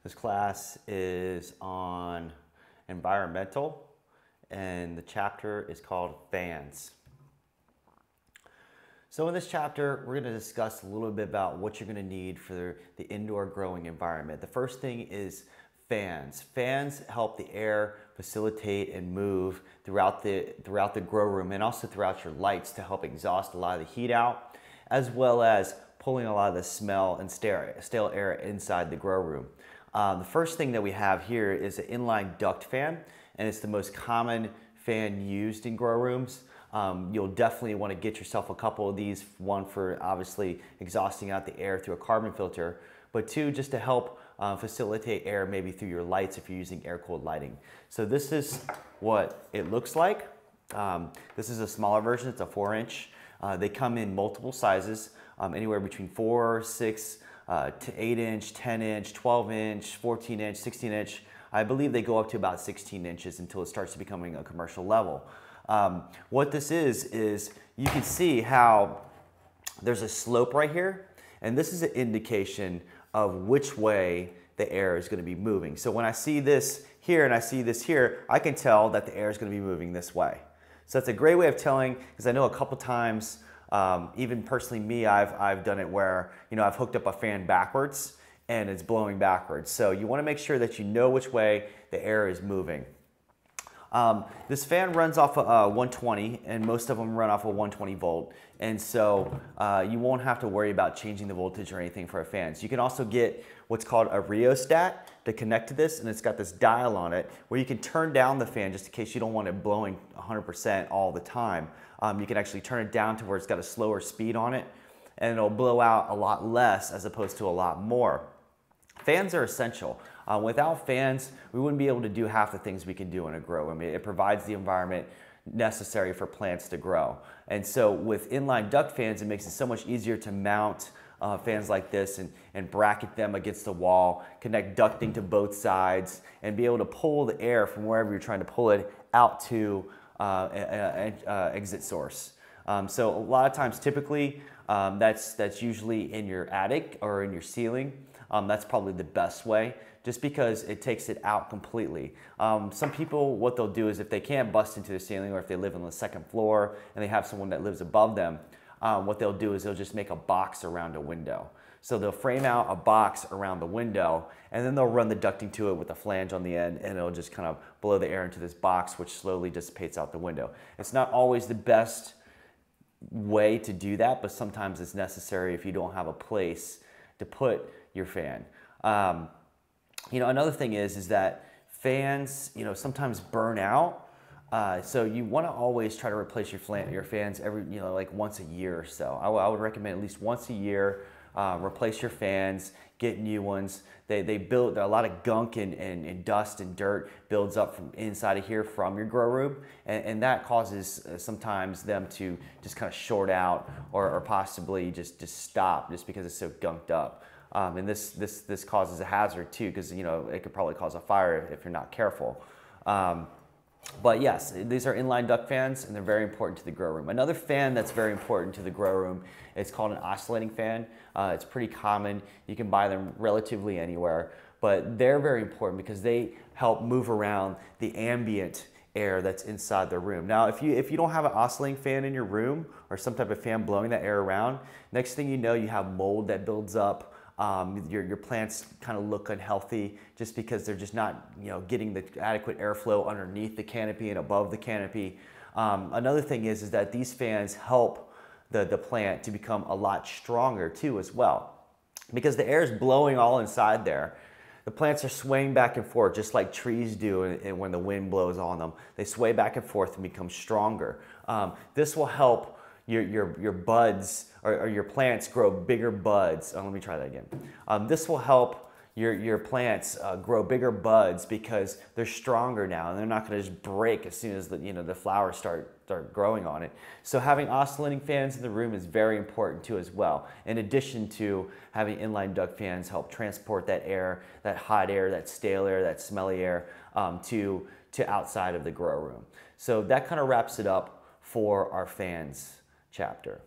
This class is on environmental, and the chapter is called fans. So in this chapter, we're going to discuss a little bit about what you're going to need for the indoor growing environment. The first thing is fans. Fans help the air facilitate and move throughout the grow room and also throughout your lights to help exhaust a lot of the heat out, as well as pulling a lot of the smell and stale air inside the grow room. The first thing that we have here is an inline duct fan, and it's the most common fan used in grow rooms. You'll definitely want to get yourself a couple of these, one for obviously exhausting out the air through a carbon filter, but two, just to help facilitate air maybe through your lights if you're using air-cooled lighting. So this is what it looks like. This is a smaller version, it's a 4-inch. They come in multiple sizes, anywhere between 4, 6, to 8-inch, 10-inch, 12-inch, 14-inch, 16-inch. I believe they go up to about 16 inches until it starts to becoming a commercial level. What this is you can see how there's a slope right here, and this is an indication of which way the air is going to be moving. So when I see this here and I see this here, I can tell that the air is going to be moving this way. So that's a great way of telling, because I know a couple times, even personally me, I've done it where, I've hooked up a fan backwards and it's blowing backwards. So you want to make sure that you know which way the air is moving. This fan runs off of 120, and most of them run off of 120 volt. And so you won't have to worry about changing the voltage or anything for a fan. So you can also get what's called a rheostat to connect to this, and it's got this dial on it where you can turn down the fan just in case you don't want it blowing 100% all the time. You can actually turn it down to where it's got a slower speed on it, and it'll blow out a lot less as opposed to a lot more. Fans are essential. Without fans, we wouldn't be able to do half the things we can do in a grow. I mean, it provides the environment necessary for plants to grow. And so with inline duct fans, it makes it so much easier to mount fans like this and bracket them against the wall, connect ducting to both sides, and be able to pull the air from wherever you're trying to pull it out to an exit source. So a lot of times, typically, that's usually in your attic or in your ceiling. That's probably the best way, just because it takes it out completely. Some people, what they'll do is if they can't bust into the ceiling, or if they live on the second floor and they have someone that lives above them, what they'll do is they'll just make a box around a window. So they'll frame out a box around the window, and then they'll run the ducting to it with a flange on the end, and it'll just kind of blow the air into this box, which slowly dissipates out the window. It's not always the best way to do that, but sometimes it's necessary if you don't have a place to put your fan. Another thing is that fans, sometimes burn out. So you want to always try to replace your fans every, like once a year or so. I would recommend at least once a year, replace your fans, get new ones. They build a lot of gunk and dust and dirt builds up from inside of here from your grow room, and that causes sometimes them to just kind of short out or possibly just stop just because it's so gunked up. And this causes a hazard too, because it could probably cause a fire if you're not careful. But yes, these are inline duct fans, and they're very important to the grow room. Another fan that's very important to the grow room is called an oscillating fan. It's pretty common. You can buy them relatively anywhere, but they're very important because they help move around the ambient air that's inside the room. Now, if you don't have an oscillating fan in your room or some type of fan blowing that air around, next thing you know, you have mold that builds up. Your plants kind of look unhealthy just because they're just not getting the adequate airflow underneath the canopy and above the canopy. Another thing is that these fans help the plant to become a lot stronger too as well, because the air is blowing all inside there. The plants are swaying back and forth just like trees do, and when the wind blows on them, they sway back and forth and become stronger. This will help your buds or your plants grow bigger buds. Let me try that again. This will help your plants grow bigger buds because they're stronger now, and they're not going to just break as soon as the flowers start growing on it. So having oscillating fans in the room is very important too as well. In addition to having inline duct fans help transport that air, that hot air, that stale air, that smelly air to outside of the grow room. So that kind of wraps it up for our fans chapter.